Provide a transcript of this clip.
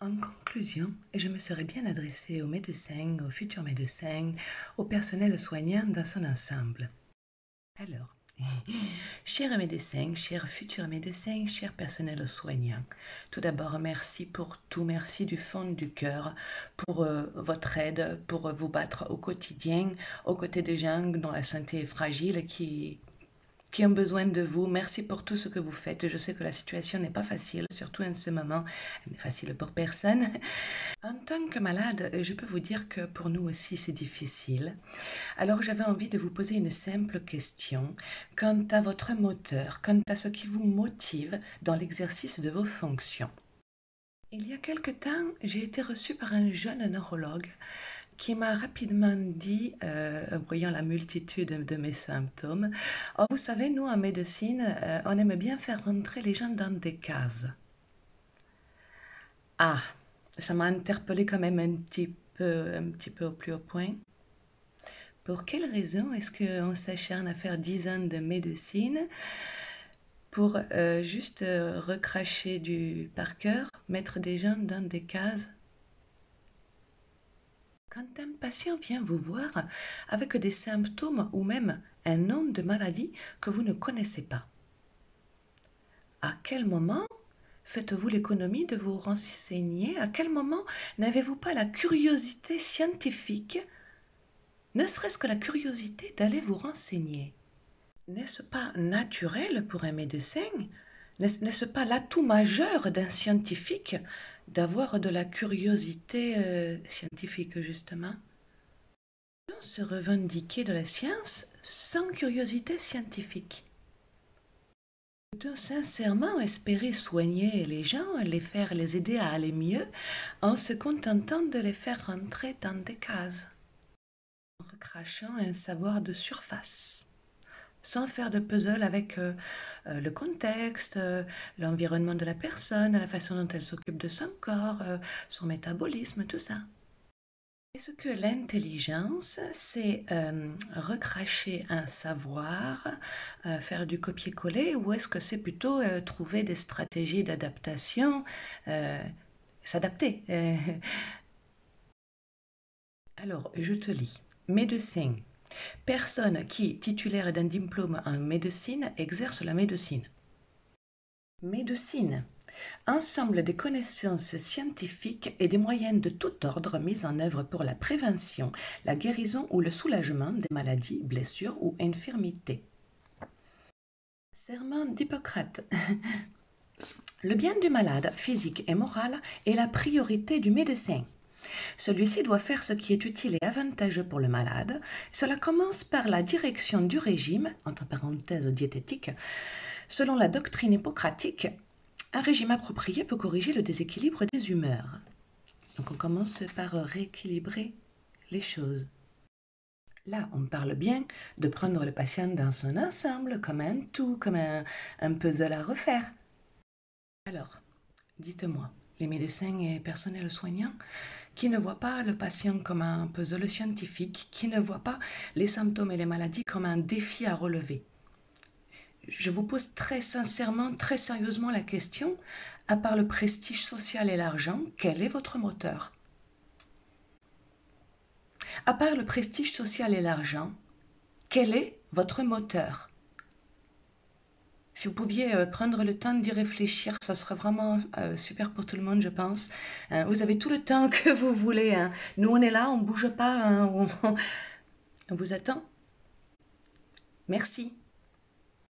En conclusion, je me serais bien adressée aux médecins, aux futurs médecins, au personnel soignant dans son ensemble. Alors, chers médecins, chers futurs médecins, chers personnels soignants, tout d'abord, merci pour tout, merci du fond du cœur pour votre aide, pour vous battre au quotidien, aux côtés des gens dont la santé est fragile, qui ont besoin de vous. Merci pour tout ce que vous faites. Je sais que la situation n'est pas facile, surtout en ce moment. Elle n'est facile pour personne. En tant que malade, je peux vous dire que pour nous aussi c'est difficile. Alors j'avais envie de vous poser une simple question quant à votre moteur, quant à ce qui vous motive dans l'exercice de vos fonctions. Il y a quelque temps, j'ai été reçue par un jeune neurologue qui m'a rapidement dit, voyant la multitude de mes symptômes, oh, vous savez, nous en médecine, on aime bien faire rentrer les gens dans des cases. Ah, ça m'a interpellée quand même un petit peu au plus haut point. Pour quelle raison est-ce qu'on s'acharne à faire 10 ans de médecine pour juste recracher par cœur, mettre des gens dans des cases? Quand un patient vient vous voir avec des symptômes ou même un nom de maladie que vous ne connaissez pas, à quel moment faites-vous l'économie de vous renseigner? À quel moment n'avez-vous pas la curiosité scientifique, ne serait-ce que la curiosité d'aller vous renseigner? N'est-ce pas naturel pour un médecin? N'est-ce pas l'atout majeur d'un scientifique d'avoir de la curiosité scientifique, justement? On se revendiquer de la science sans curiosité scientifique. Peut-on sincèrement espérer soigner les gens, les aider à aller mieux, en se contentant de les faire rentrer dans des cases, en recrachant un savoir de surface, sans faire de puzzle avec le contexte, l'environnement de la personne, la façon dont elle s'occupe de son corps, son métabolisme, tout ça? Est-ce que l'intelligence, c'est recracher un savoir, faire du copier-coller, ou est-ce que c'est plutôt trouver des stratégies d'adaptation, euh, s'adapter? Alors, je te lis. Médecin. Personne qui, titulaire d'un diplôme en médecine, exerce la médecine. Médecine. Ensemble des connaissances scientifiques et des moyens de tout ordre mis en œuvre pour la prévention, la guérison ou le soulagement des maladies, blessures ou infirmités. Serment d'Hippocrate. Le bien du malade, physique et moral, est la priorité du médecin. Celui-ci doit faire ce qui est utile et avantageux pour le malade. Cela commence par la direction du régime, entre parenthèses diététique, selon la doctrine hippocratique. Un régime approprié peut corriger le déséquilibre des humeurs. Donc on commence par rééquilibrer les choses. Là, on parle bien de prendre le patient dans son ensemble, comme un tout, comme un puzzle à refaire. Alors, dites-moi, les médecins et personnels soignants qui ne voient pas le patient comme un puzzle scientifique, qui ne voient pas les symptômes et les maladies comme un défi à relever. Je vous pose très sincèrement, très sérieusement la question, à part le prestige social et l'argent, quel est votre moteur? À part le prestige social et l'argent, quel est votre moteur? Si vous pouviez prendre le temps d'y réfléchir, ça serait vraiment super pour tout le monde, je pense. Vous avez tout le temps que vous voulez, hein. Nous, on est là, on ne bouge pas, hein. On vous attend. Merci.